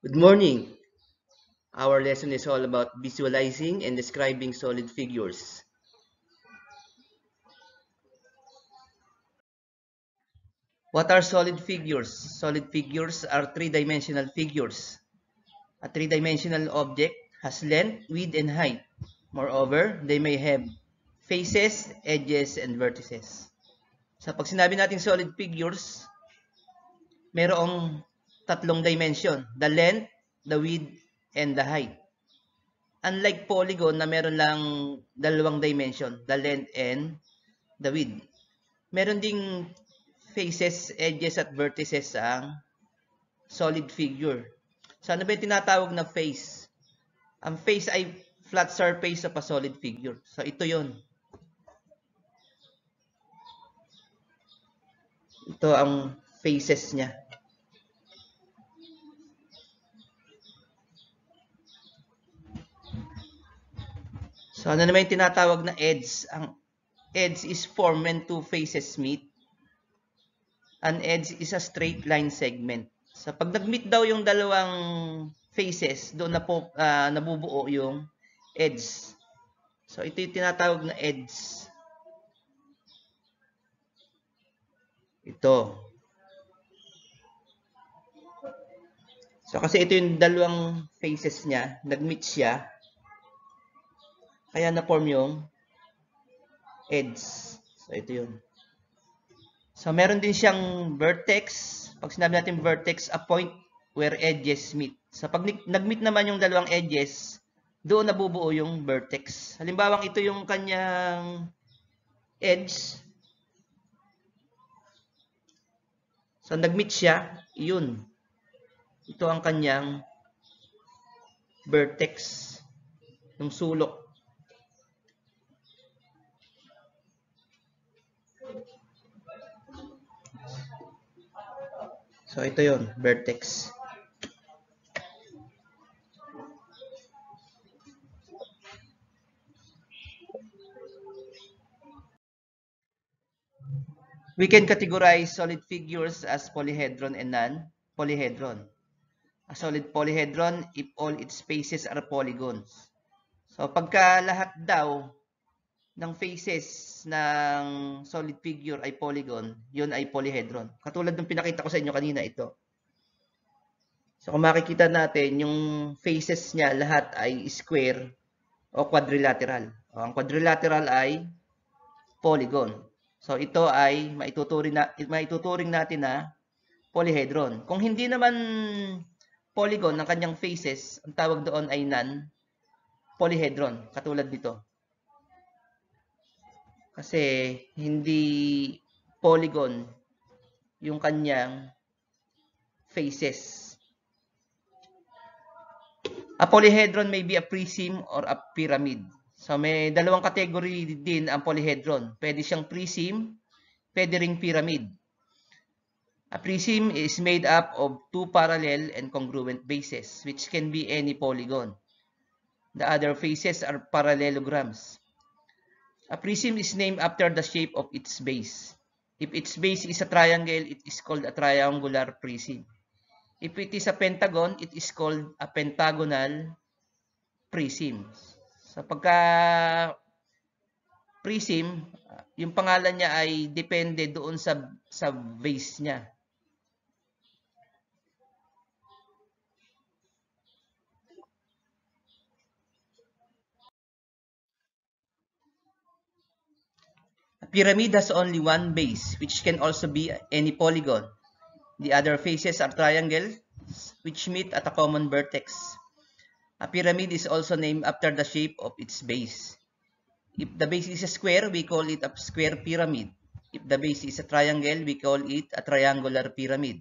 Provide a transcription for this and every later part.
Good morning. Our lesson is all about visualizing and describing solid figures. What are solid figures? Solid figures are three-dimensional figures. A three-dimensional object has length, width, and height. Moreover, they may have faces, edges, and vertices. So pag sinabi natin solid figures, mayroong tatlong dimension: the length, the width, and the height. Unlike polygon na meron lang dalawang dimension, the length and the width. Meron ding faces, edges, at vertices ang solid figure. So ano ba yung tinatawag na face? Ang face ay flat surface of a solid figure. So ito yon. Ito ang faces niya. So ano naman yung tinatawag na edge? Ang edge is formed when two faces meet. An edge is a straight line segment. So pag nag-meet daw yung dalawang faces, doon na po nabubuo yung edge. So ito yung tinatawag na edge. Ito. So kasi ito yung dalawang faces niya, nag-meet siya. Kaya na-form yung edge. So ito yun. So meron din siyang vertex. Pag sinabi natin vertex, a point where edges meet. So pag nag-meet naman yung dalawang edges, doon nabubuo yung vertex. Halimbawa, ito yung kanyang edge. So nag-meet siya, yun. Ito ang kanyang vertex, yung sulok. So ito yun, vertex. We can categorize solid figures as polyhedron and non-polyhedron. A solid polyhedron if all its faces are polygons. So pagka lahat daw ng faces ng solid figure ay polygon, yun ay polyhedron. Katulad ng pinakita ko sa inyo kanina, ito. So kung makikita natin, yung faces niya lahat ay square o quadrilateral. O, ang quadrilateral ay polygon. So ito ay maituturing natin na polyhedron. Kung hindi naman polygon ng kanyang faces, ang tawag doon ay non-polyhedron, katulad dito. Kasi hindi polygon yung kanyang faces. A polyhedron may be a prism or a pyramid. So may dalawang category din ang polyhedron. Pwede siyang prism, pwede ring pyramid. A prism is made up of two parallel and congruent bases, which can be any polygon. The other faces are parallelograms. A prism is named after the shape of its base. If its base is a triangle, it is called a triangular prism. If it is a pentagon, it is called a pentagonal prism. So pagka prism, yung pangalan niya ay depende doon sa base niya. A pyramid has only one base, which can also be any polygon. The other faces are triangles, which meet at a common vertex. A pyramid is also named after the shape of its base. If the base is a square, we call it a square pyramid. If the base is a triangle, we call it a triangular pyramid.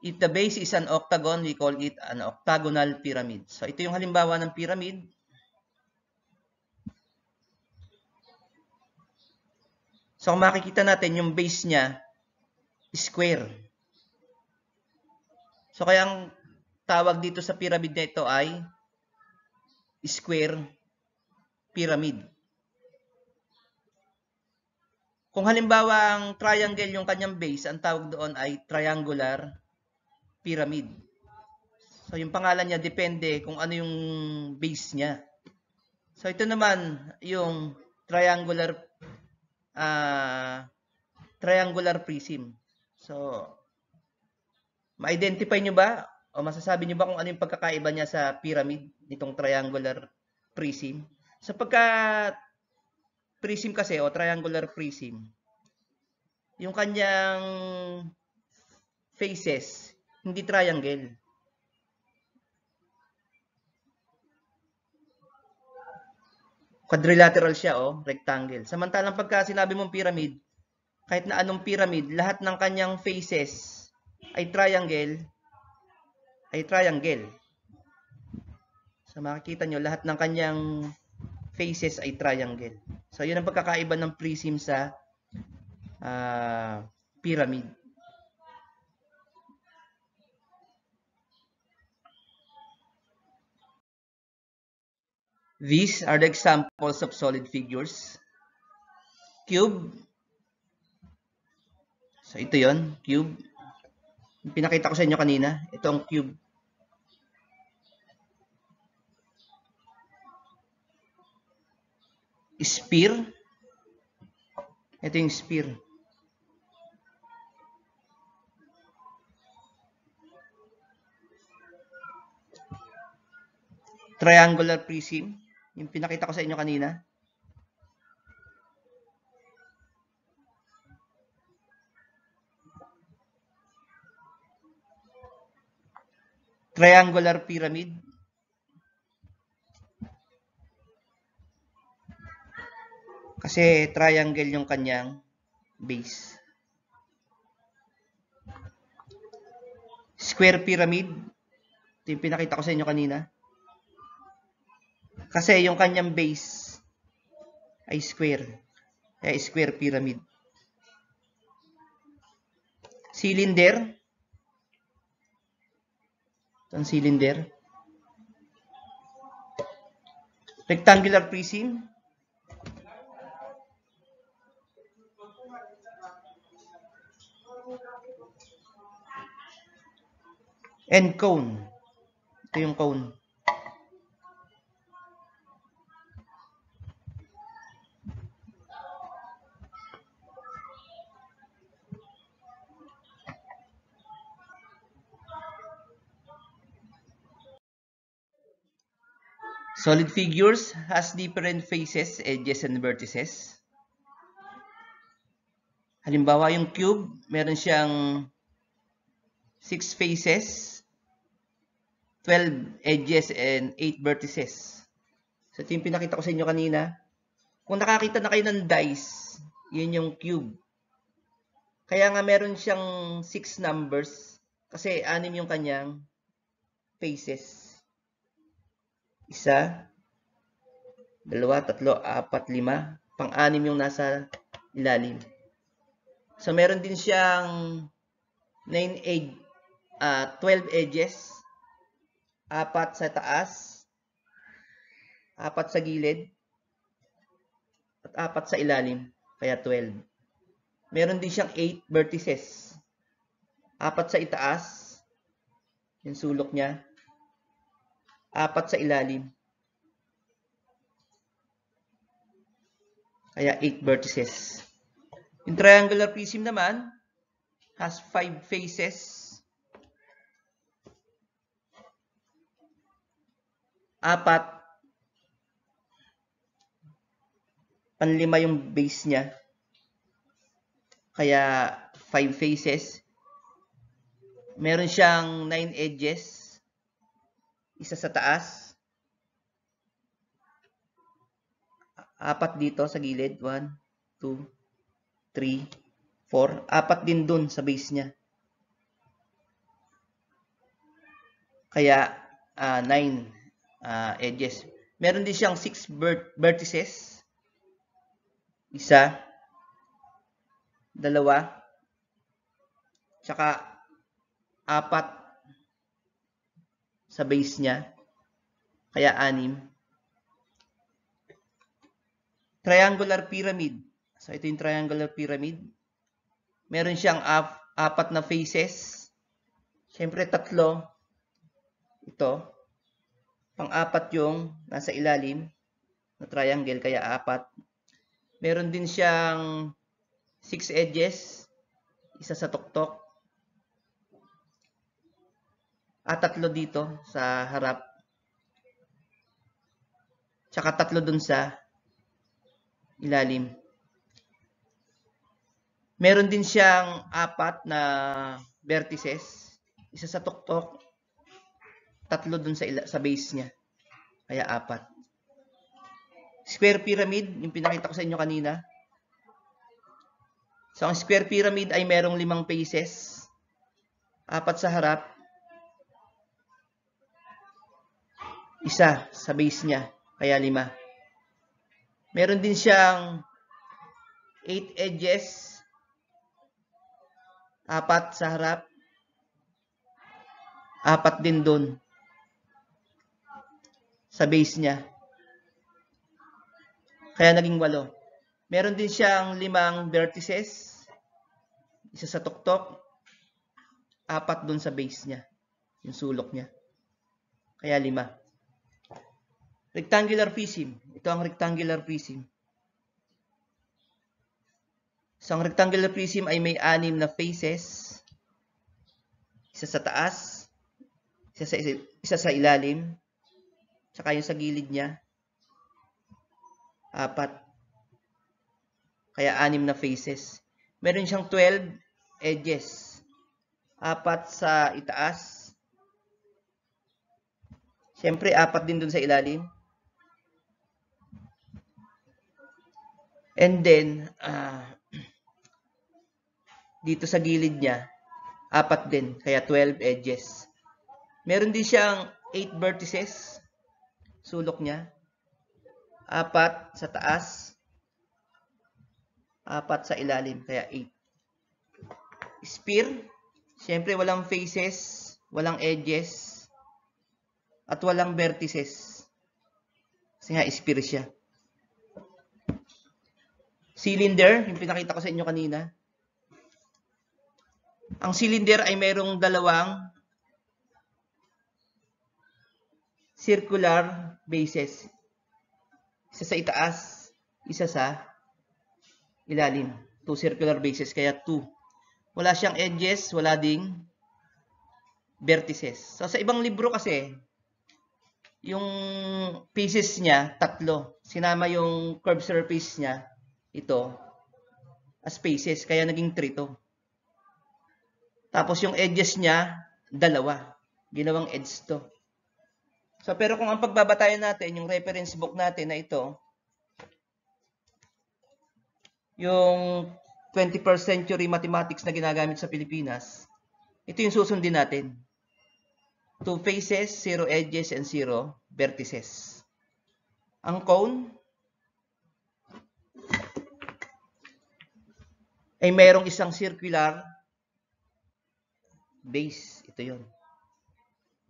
If the base is an octagon, we call it an octagonal pyramid. So ito yung halimbawa ng pyramid. So kung makikita natin, yung base niya, square. So kaya ang tawag dito sa pyramid na ito ay square pyramid. Kung halimbawa ang triangle yung kanyang base, ang tawag doon ay triangular pyramid. So, yung pangalan niya depende kung ano yung base niya. So, ito naman yung triangular prism. So, ma-identify nyo ba o masasabi nyo ba kung ano yung pagkakaiba niya sa pyramid nitong triangular prism? So, pagka prism kasi o triangular prism, yung kanyang faces, hindi triangle. Quadrilateral siya o rectangle. Samantalang pagka sinabi mong pyramid, kahit na anong pyramid, lahat ng kanyang faces ay triangle. So makikita nyo, lahat ng kanyang faces ay triangle. So yun ang pagkakaiba ng prism sa pyramid. These are the examples of solid figures. Cube. So ito yon, cube. Pinakita ko sa inyo kanina. Ito ang cube. Sphere. Ito yung sphere. Triangular prism. Yung pinakita ko sa inyo kanina. Triangular pyramid. Kasi triangle yung kanyang base. Square pyramid. Ito yung pinakita ko sa inyo kanina. Kasi yung kanyang base ay square. Kaya square pyramid. Cylinder. Ito ang cylinder. Rectangular prism. And cone. Ito yung cone. Solid figures has different faces, edges, and vertices. Halimbawa, yung cube, meron siyang 6 faces, 12 edges, and 8 vertices. So, ito yung pinakita ko sa inyo kanina. Kung nakakita na kayo ng dice, yun yung cube. Kaya nga meron siyang 6 numbers kasi 6 yung kanyang faces. 1, 2, 3, 4, 5. Pang-6 yung nasa ilalim. So, meron din siyang 12 edges. 4 sa taas. 4 sa gilid. At 4 sa ilalim. Kaya 12. Meron din siyang 8 vertices. 4 sa itaas. Yung sulok niya. 4 sa ilalim. Kaya 8 vertices. Yung triangular prism naman has 5 faces. 4. Panlima yung base niya. Kaya 5 faces. Meron siyang 9 edges. 1 sa taas. 4 dito sa gilid. 1, 2, 3, 4. 4 din dun sa base niya. Kaya 9 edges. Meron din siyang 6 vertices. 1, 2, tsaka 4 sa base niya. Kaya 6. Triangular pyramid. So, ito yung triangular pyramid. Meron siyang 4 na faces. Siyempre, 3. Ito. Pang-apat yung nasa ilalim na triangle, kaya 4. Meron din siyang 6 edges, isa sa tuktok, at 3 dito sa harap, tsaka 3 dun sa ilalim. Meron din siyang 4 na vertices, isa sa tuktok, 3 dun sa base niya, kaya 4. Square pyramid, yung pinakita ko sa inyo kanina. So, ang square pyramid ay merong 5 faces, 4 sa harap, isa sa base niya, kaya 5. Meron din siyang 8 edges, 4 sa harap, 4 din doon sa base niya, kaya naging 8. Meron din siyang 5 vertices, isa sa tuktok, 4 doon sa base niya, yung sulok niya, kaya 5. Rectangular prism. Ito ang rectangular prism. So, ang rectangular prism ay may 6 na faces, isa sa taas, isa sa ilalim, tsaka yung sa gilid niya, 4. Kaya 6 na faces. Meron siyang 12 edges, 4 sa itaas, siyempre 4 din dun sa ilalim, and then dito sa gilid niya 4 din, kaya 12 edges. Meron din siyang 8 vertices, sulok niya, 4 sa taas, 4 sa ilalim, kaya 8. Sphere, siyempre walang faces, walang edges, at walang vertices, kasi nga sphere siya. Cylinder, yung pinakita ko sa inyo kanina. Ang cylinder ay mayroong 2 circular bases, isa sa itaas, isa sa ilalim. 2 circular bases, kaya 2. Wala siyang edges, wala ding vertices. So, sa ibang libro kasi, yung pieces niya, 3. Sinama yung curved surface niya, ito, as faces, kaya naging 3 to. Tapos yung edges niya, 2. Ginawang edge to. So, pero kung ang pagbabatayan natin, yung reference book natin na ito, yung 21st century mathematics na ginagamit sa Pilipinas, ito yung susundin natin. 2 faces, 0 edges, and 0 vertices. Ang cone ay mayroong isang circular base. Ito yun.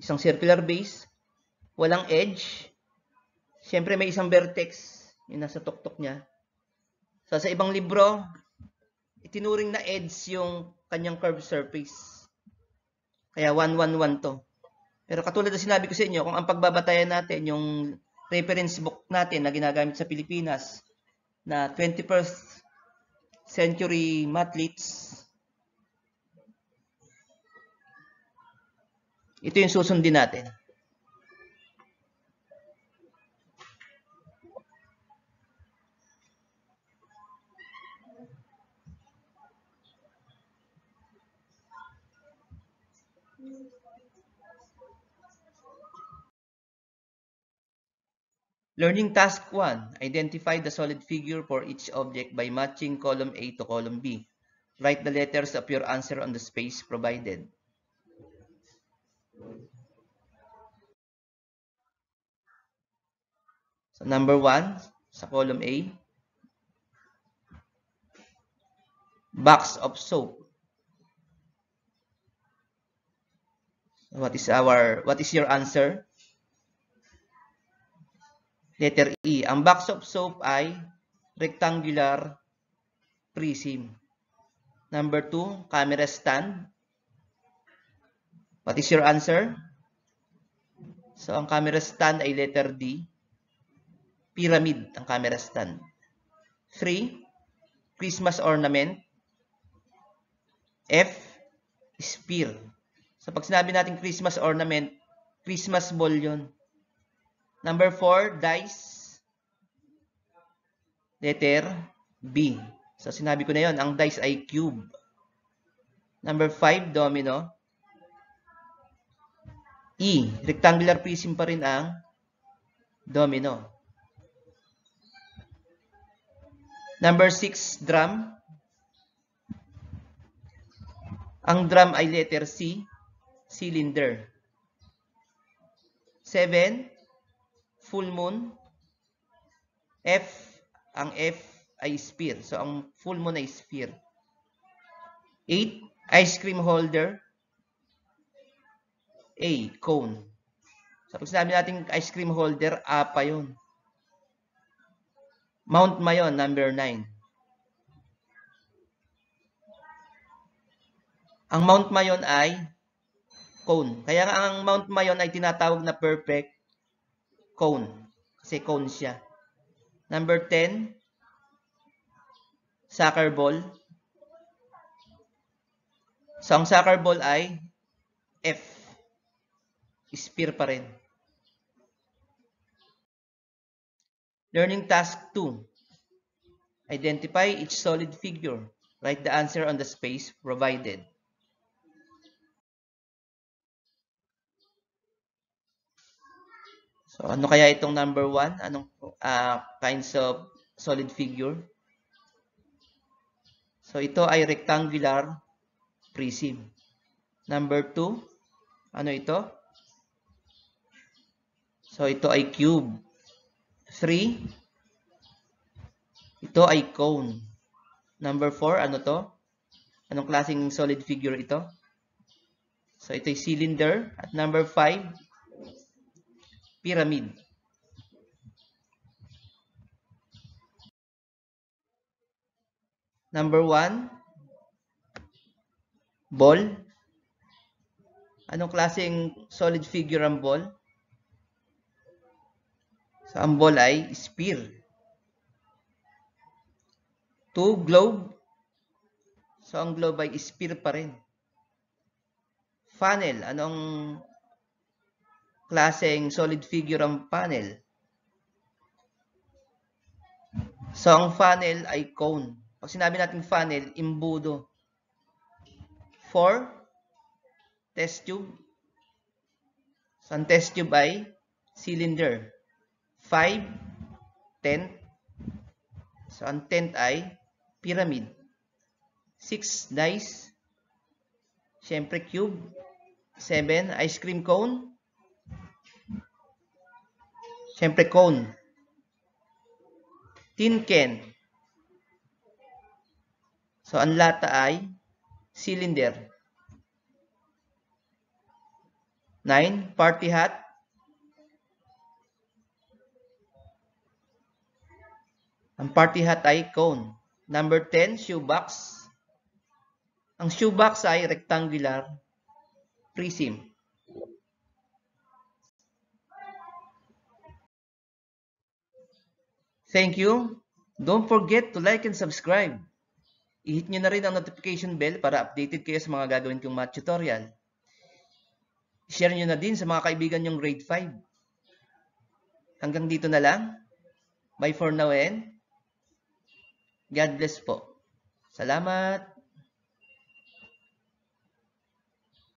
Isang circular base, walang edge. Siyempre may isang vertex, yung nasa tuktok niya. So, sa ibang libro, itinuring na edge yung kanyang curved surface. Kaya 1, 1, 1 to. Pero katulad na sinabi ko sa inyo, kung ang pagbabatayan natin, yung reference book natin na ginagamit sa Pilipinas, na 21st century mathletes, ito yung susundin natin. Learning task 1. Identify the solid figure for each object by matching column A to column B. Write the letters of your answer on the space provided. So, number 1, sa column A, box of soap. What is your answer? Letter E. Ang box of soap ay rectangular prism. Number 2, camera stand. What is your answer? So, ang camera stand ay letter D. Pyramid ang camera stand. 3. Christmas ornament. F. Spear. So, pag sinabi natin Christmas ornament, Christmas ball yun. Number 4, dice. Letter B. So, sinabi ko na yun, ang dice ay cube. Number 5, domino. E. Rectangular prism pa rin ang domino. Number 6, drum. Ang drum ay letter C, cylinder. 7, full moon. F, ang F ay sphere. So, ang full moon ay sphere. 8, ice cream holder. A, cone. So, pag sinabi natin ice cream holder, A pa yun. Mount Mayon, number 9. Ang Mount Mayon ay cone. Kaya nga ang Mount Mayon ay tinatawag na perfect cone. Kasi cone siya. Number 10, soccer ball. So, ang soccer ball ay F. Sphere pa rin. Learning task 2. Identify each solid figure. Write the answer on the space provided. So, ano kaya itong number 1? Anong kinds of solid figure? So, ito ay rectangular prism. Number 2, ano ito? So, ito ay cube. 3, ito ay cone. Number 4, ano to? Anong klaseng solid figure ito? So, ito ay cylinder. At number 5, pyramid. Number 1, ball. Anong klaseng solid figure ang ball? So, ang ball ay sphere. 2, globe. So, ang globe ay sphere pa rin. Funnel. Anong klaseng solid figure ang funnel? So, ang funnel ay cone. Pag sinabi natin funnel, imbudo. 4, test tube. So, ang test tube ay cylinder. 5, tent. So, ang tent ay pyramid. 6, dice. Siyempre, cube. 7, ice cream cone. Siyempre, cone. Tin can. So, ang lata ay cylinder. 9, party hat. Ang party hat ay cone. Number 10, shoebox. Ang shoebox ay rectangular prism. Thank you. Don't forget to like and subscribe. I-hit nyo na rin ang notification bell para updated kayo sa mga gagawin kong math tutorial. I-share nyo na din sa mga kaibigan nyong grade 5. Hanggang dito na lang. Bye for now and God bless po. Salamat.